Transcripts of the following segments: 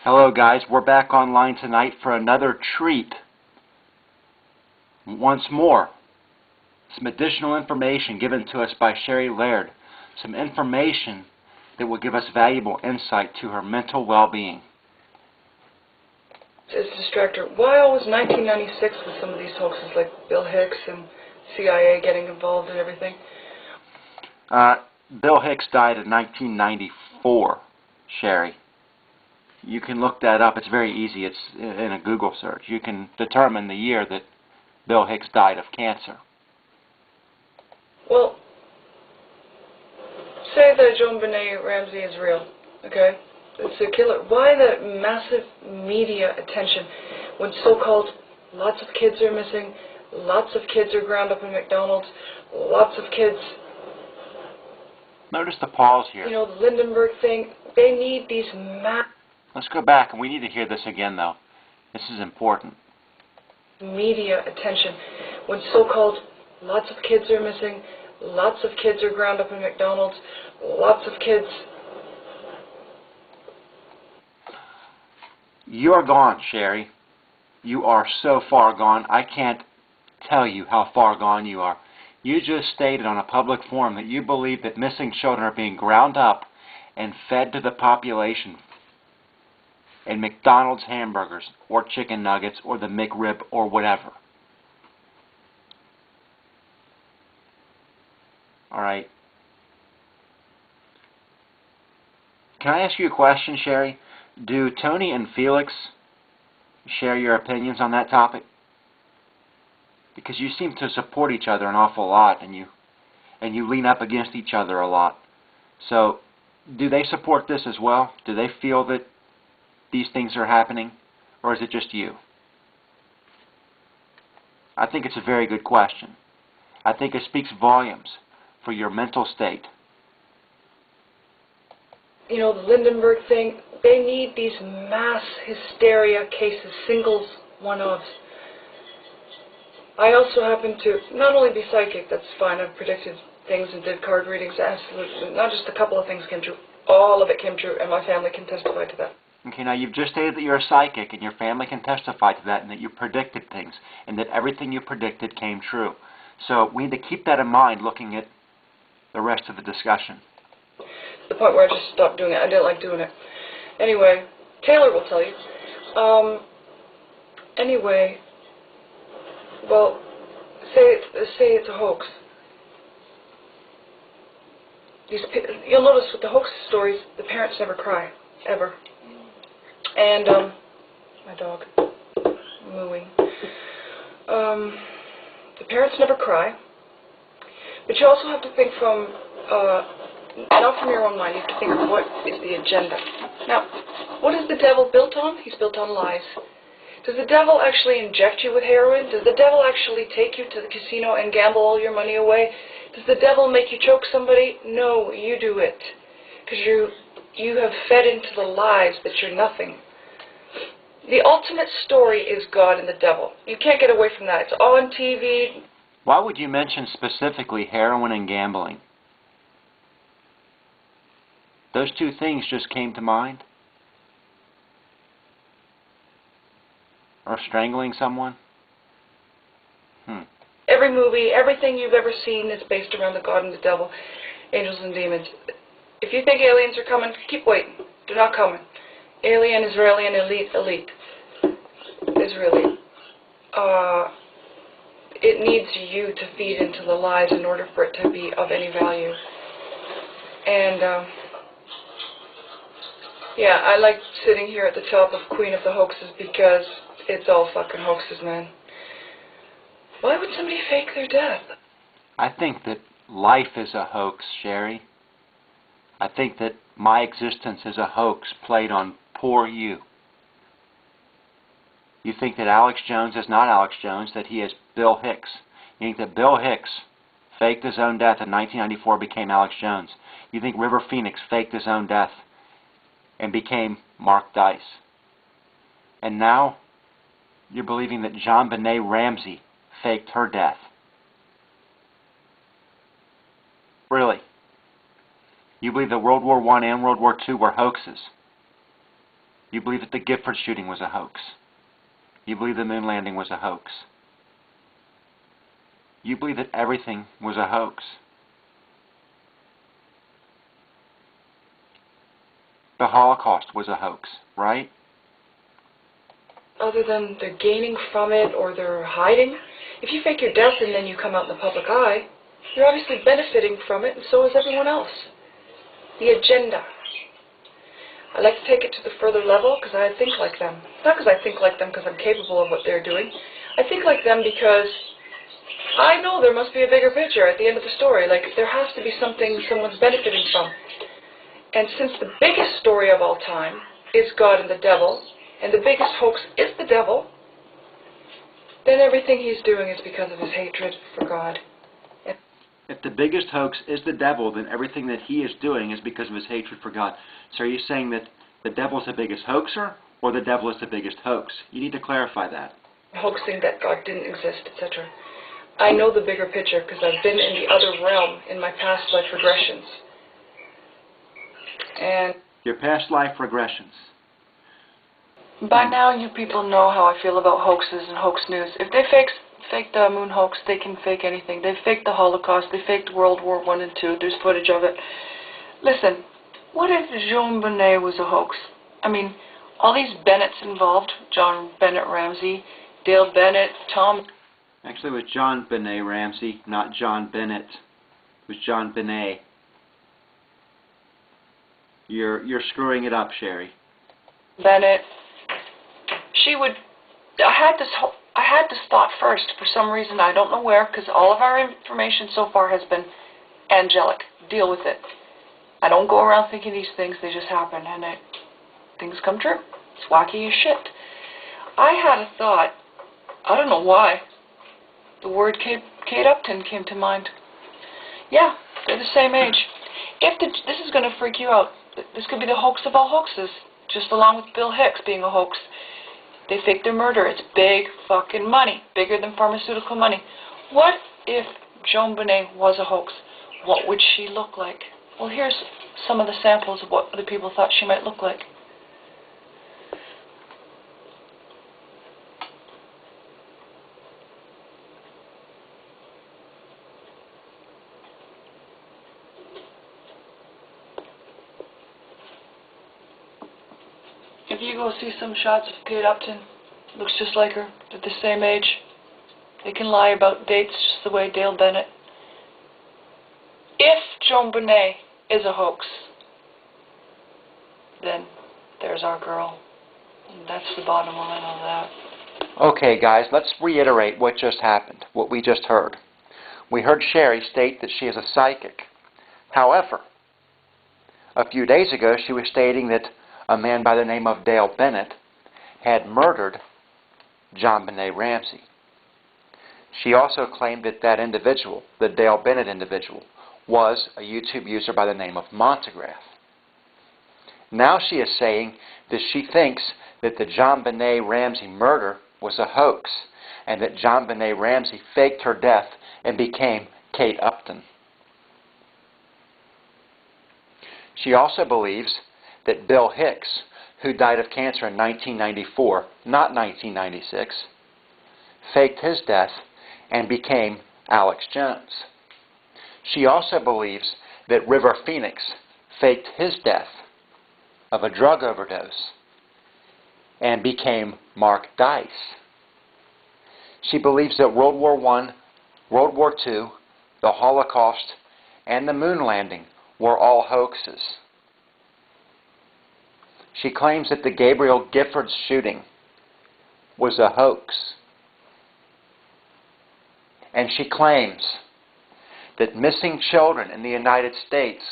Hello guys, we're back online tonight for another treat. Once more, some additional information given to us by Sherrie Laird. Some information that will give us valuable insight to her mental well-being. As a distractor, why always 1996 with some of these hoaxes like Bill Hicks and CIA getting involved and everything? Bill Hicks died in 1994, Sherrie. You can look that up. It's very easy. It's in a Google search. You can determine the year that Bill Hicks died of cancer. Well, say that JonBenet-Ramsey is real, okay? It's a killer. Why the massive media attention when so-called lots of kids are missing, lots of kids are ground up in McDonald's, lots of kids... Notice the pause here. You know, the Lindenberg thing, they need these Let's go back, and we need to hear this again, though. This is important. Media attention when so-called lots of kids are missing, lots of kids are ground up in McDonald's, lots of kids... You're gone, Sherrie. You are so far gone, I can't tell you how far gone you are. You just stated on a public forum that you believe that missing children are being ground up and fed to the population in McDonald's hamburgers or chicken nuggets or the McRib or whatever. Alright. Can I ask you a question, Sherrie? Do Tony and Felix share your opinions on that topic? Because you seem to support each other an awful lot, and you lean up against each other a lot. So, do they support this as well? Do they feel that these things are happening, or is it just you? I think it's a very good question. I think it speaks volumes for your mental state. You know, the Lindenberg thing, they need these mass hysteria cases, singles, one-offs. I also happen to not only be psychic, that's fine, I've predicted things and did card readings, absolutely, not just a couple of things came true, all of it came true, and my family can testify to that. Okay, now you've just stated that you're a psychic, and your family can testify to that, and that you predicted things, and that everything you predicted came true. So we need to keep that in mind looking at the rest of the discussion. The point where I just stopped doing it, I didn't like doing it. Anyway, Taylor will tell you. Anyway, well, say it's a hoax. You'll notice with the hoax stories, the parents never cry, ever. And, my dog, mooing. The parents never cry. But you also have to think from, not from your own mind, you have to think of what is the agenda. Now, what is the devil built on? He's built on lies. Does the devil actually inject you with heroin? Does the devil actually take you to the casino and gamble all your money away? Does the devil make you choke somebody? No, you do it. Because you have fed into the lies that you're nothing. The ultimate story is God and the devil. You can't get away from that. It's all on TV. Why would you mention specifically heroin and gambling? Those two things just came to mind? Or strangling someone? Every movie, everything you've ever seen is based around the God and the devil, angels and demons. If you think aliens are coming, keep waiting. They're not coming. Alien, Israeli, and elite. Israeli. It needs you to feed into the lies in order for it to be of any value. And, yeah, I like sitting here at the top of Queen of the Hoaxes because it's all fucking hoaxes, man. Why would somebody fake their death? I think that life is a hoax, Sherrie. I think that my existence is a hoax played on poor you. You think that Alex Jones is not Alex Jones, that he is Bill Hicks. You think that Bill Hicks faked his own death in 1994, became Alex Jones. You think River Phoenix faked his own death and became Mark Dice. And now you're believing that JonBenet-Ramsey faked her death. Really? You believe that World War I and World War II were hoaxes? You believe that the Gifford shooting was a hoax. You believe the moon landing was a hoax. You believe that everything was a hoax. The Holocaust was a hoax, right? Other than they're gaining from it or they're hiding. If you fake your death and then you come out in the public eye, you're obviously benefiting from it, and so is everyone else. The agenda. I like to take it to the further level because I think like them. Not because I think like them because I'm capable of what they're doing. I think like them because I know there must be a bigger picture at the end of the story. Like, there has to be something someone's benefiting from. And since the biggest story of all time is God and the devil, and the biggest hoax is the devil, then everything he's doing is because of his hatred for God. If the biggest hoax is the devil, then everything that he is doing is because of his hatred for God. So are you saying that the devil is the biggest hoaxer, or the devil is the biggest hoax? You need to clarify that. Hoaxing that God didn't exist, etc. I know the bigger picture because I've been in the other realm in my past life regressions. And your past life regressions. By now you people know how I feel about hoaxes and hoax news. If they fake the moon hoax, they can fake anything. They faked the Holocaust, they faked World War I and II, there's footage of it. Listen, what if Jean Bonnet was a hoax? I mean, all these Bennetts involved, John Bennett Ramsey, Dale Bennett, Tom... Actually, it was John Benet Ramsey, not John Bennett. It was John Benet. You're screwing it up, Sherrie. Bennett. She would... I had this thought first for some reason. I don't know where, because all of our information so far has been angelic. Deal with it. I don't go around thinking these things. They just happen, and things come true. It's wacky as shit. I had a thought. I don't know why. The word Kate Upton came to mind. Yeah, they're the same age. This is going to freak you out. This could be the hoax of all hoaxes, just along with Bill Hicks being a hoax. They faked their murder. It's big fucking money, bigger than pharmaceutical money. What if Joan Bonnet was a hoax? What would she look like? Well, here's some of the samples of what other people thought she might look like. If you go see some shots of Kate Upton, looks just like her. They're the same age. They can lie about dates just the way Dale Bennett. If Joan Bonnet is a hoax, then there's our girl. And that's the bottom line of that. Okay, guys, let's reiterate what just happened, what we just heard. We heard Sherrie state that she is a psychic. However, a few days ago she was stating that a man by the name of Dale Bennett had murdered John Benet Ramsey. She also claimed that that individual, the Dale Bennett individual, was a YouTube user by the name of Montagraph. Now she is saying that she thinks that the John Benet Ramsey murder was a hoax and that John Benet Ramsey faked her death and became Kate Upton. She also believes that Bill Hicks, who died of cancer in 1994, not 1996, faked his death and became Alex Jones. She also believes that River Phoenix faked his death of a drug overdose and became Mark Dice. She believes that World War I, World War II, the Holocaust, and the moon landing were all hoaxes. She claims that the Gabriel Giffords shooting was a hoax. And she claims that missing children in the United States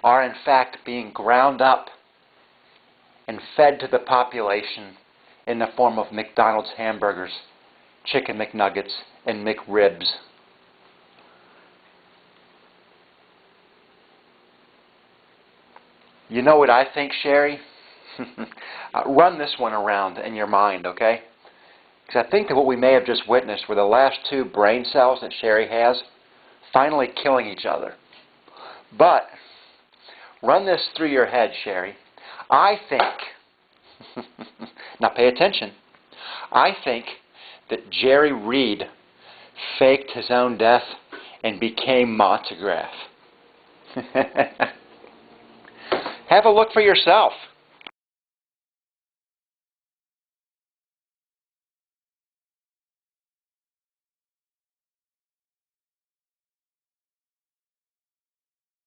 are in fact being ground up and fed to the population in the form of McDonald's hamburgers, chicken McNuggets, and McRibs. You know what I think, Sherrie? Run this one around in your mind, okay? Because I think that what we may have just witnessed were the last two brain cells that Sherrie has finally killing each other. But run this through your head, Sherrie. I think Now pay attention. I think that Jerry Reed faked his own death and became Montagraph. Have a look for yourself.